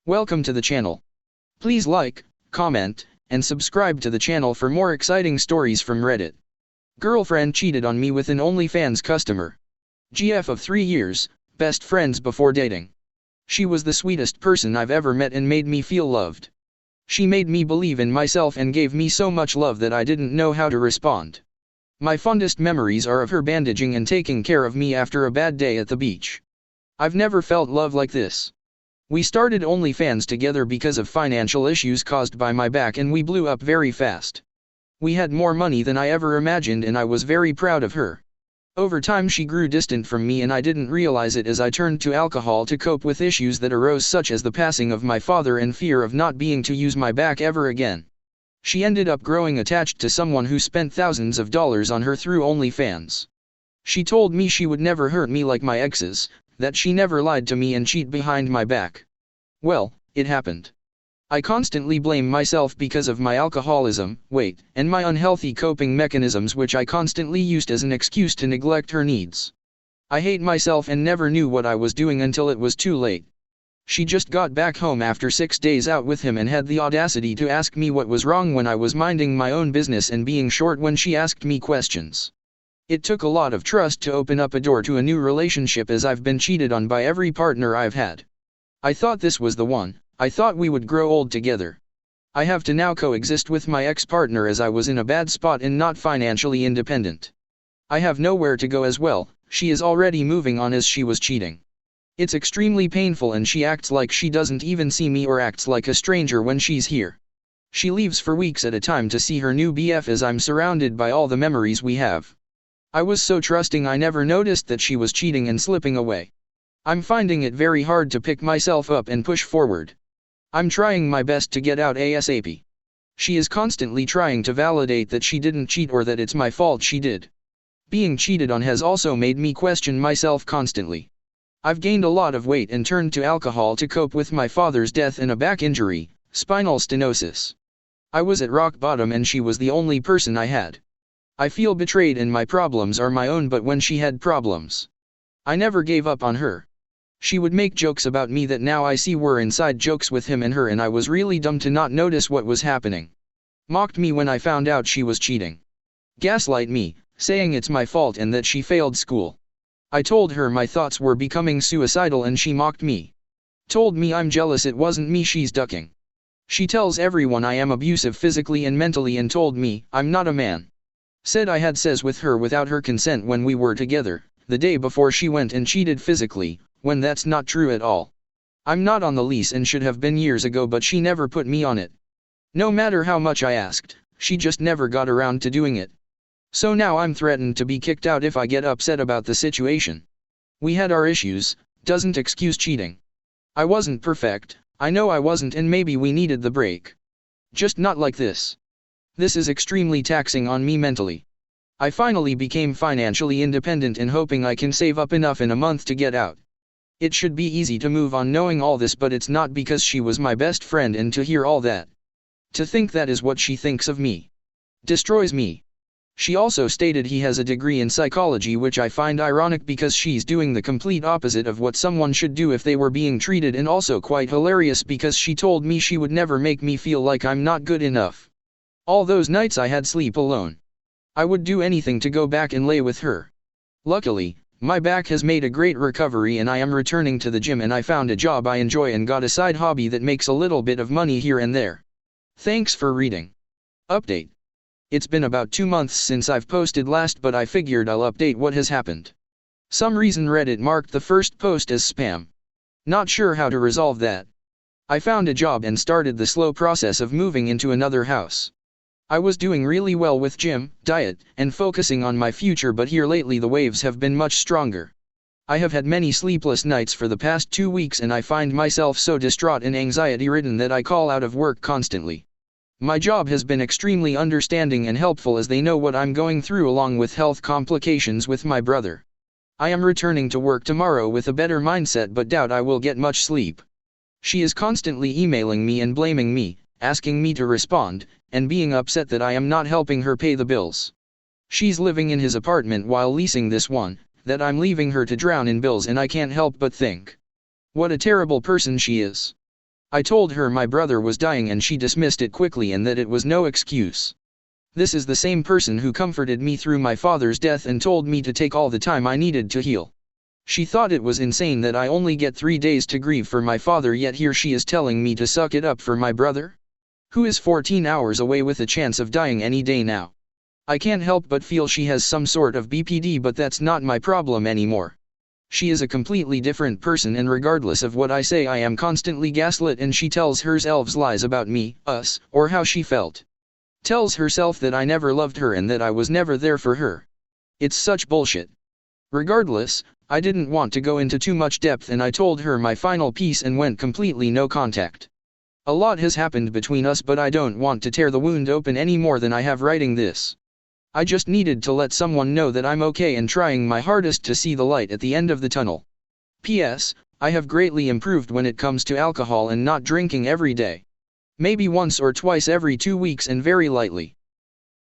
Welcome to the channel. Please like, comment, and subscribe to the channel for more exciting stories from Reddit. Girlfriend cheated on me with an Onlyfans customer. GF of 3 years, best friends before dating. She was the sweetest person I've ever met and made me feel loved. She made me believe in myself and gave me so much love that I didn't know how to respond. My fondest memories are of her bandaging and taking care of me after a bad day at the beach. I've never felt love like this. We started Onlyfans together because of financial issues caused by my back, and we blew up very fast. We had more money than I ever imagined and I was very proud of her. Over time she grew distant from me and I didn't realize it as I turned to alcohol to cope with issues that arose, such as the passing of my father and fear of not being to use my back ever again. She ended up growing attached to someone who spent thousands of dollars on her through Onlyfans. She told me she would never hurt me like my exes, that she never lied to me and cheat behind my back. Well, it happened. I constantly blame myself because of my alcoholism, weight, and my unhealthy coping mechanisms, which I constantly used as an excuse to neglect her needs. I hate myself and never knew what I was doing until it was too late. She just got back home after 6 days out with him and had the audacity to ask me what was wrong when I was minding my own business and being short when she asked me questions. It took a lot of trust to open up a door to a new relationship, as I've been cheated on by every partner I've had. I thought this was the one. I thought we would grow old together. I have to now coexist with my ex-partner as I was in a bad spot and not financially independent. I have nowhere to go as well. She is already moving on as she was cheating. It's extremely painful and she acts like she doesn't even see me or acts like a stranger when she's here. She leaves for weeks at a time to see her new BF as I'm surrounded by all the memories we have. I was so trusting I never noticed that she was cheating and slipping away. I'm finding it very hard to pick myself up and push forward. I'm trying my best to get out ASAP. She is constantly trying to validate that she didn't cheat or that it's my fault she did. Being cheated on has also made me question myself constantly. I've gained a lot of weight and turned to alcohol to cope with my father's death and a back injury, spinal stenosis. I was at rock bottom and she was the only person I had. I feel betrayed and my problems are my own, but when she had problems, I never gave up on her. She would make jokes about me that now I see were inside jokes with him and her, and I was really dumb to not notice what was happening. Mocked me when I found out she was cheating. Gaslight me, saying it's my fault and that she failed school. I told her my thoughts were becoming suicidal and she mocked me. Told me I'm jealous, it wasn't me she's ducking. She tells everyone I am abusive physically and mentally and told me I'm not a man. Said I had sex with her without her consent when we were together, the day before she went and cheated physically, when that's not true at all. I'm not on the lease and should have been years ago, but she never put me on it. No matter how much I asked, she just never got around to doing it. So now I'm threatened to be kicked out if I get upset about the situation. We had our issues, doesn't excuse cheating. I wasn't perfect, I know I wasn't, and maybe we needed the break. Just not like this. This is extremely taxing on me mentally. I finally became financially independent and hoping I can save up enough in a month to get out. It should be easy to move on knowing all this, but it's not, because she was my best friend, and to hear all that, to think that is what she thinks of me, destroys me. She also stated he has a degree in psychology, which I find ironic because she's doing the complete opposite of what someone should do if they were being treated, and also quite hilarious because she told me she would never make me feel like I'm not good enough. All those nights I had sleep alone. I would do anything to go back and lay with her. Luckily, my back has made a great recovery and I am returning to the gym, and I found a job I enjoy and got a side hobby that makes a little bit of money here and there. Thanks for reading. Update. It's been about 2 months since I've posted last, but I figured I'll update what has happened. Some reason Reddit marked the first post as spam. Not sure how to resolve that. I found a job and started the slow process of moving into another house. I was doing really well with gym, diet, and focusing on my future, but here lately the waves have been much stronger. I have had many sleepless nights for the past 2 weeks and I find myself so distraught and anxiety-ridden that I call out of work constantly. My job has been extremely understanding and helpful, as they know what I'm going through along with health complications with my brother. I am returning to work tomorrow with a better mindset, but doubt I will get much sleep. She is constantly emailing me and blaming me, asking me to respond, and being upset that I am not helping her pay the bills. She's living in his apartment while leasing this one, that I'm leaving her to drown in bills, and I can't help but think, what a terrible person she is. I told her my brother was dying and she dismissed it quickly and that it was no excuse. This is the same person who comforted me through my father's death and told me to take all the time I needed to heal. She thought it was insane that I only get 3 days to grieve for my father, yet here she is telling me to suck it up for my brother, who is 14 hours away with a chance of dying any day now. I can't help but feel she has some sort of BPD, but that's not my problem anymore. She is a completely different person, and regardless of what I say, I am constantly gaslit, and she tells herself lies about me, us, or how she felt. Tells herself that I never loved her and that I was never there for her. It's such bullshit. Regardless, I didn't want to go into too much depth and I told her my final piece and went completely no contact. A lot has happened between us, but I don't want to tear the wound open any more than I have writing this. I just needed to let someone know that I'm okay and trying my hardest to see the light at the end of the tunnel. P.S. I have greatly improved when it comes to alcohol and not drinking every day. Maybe once or twice every 2 weeks and very lightly.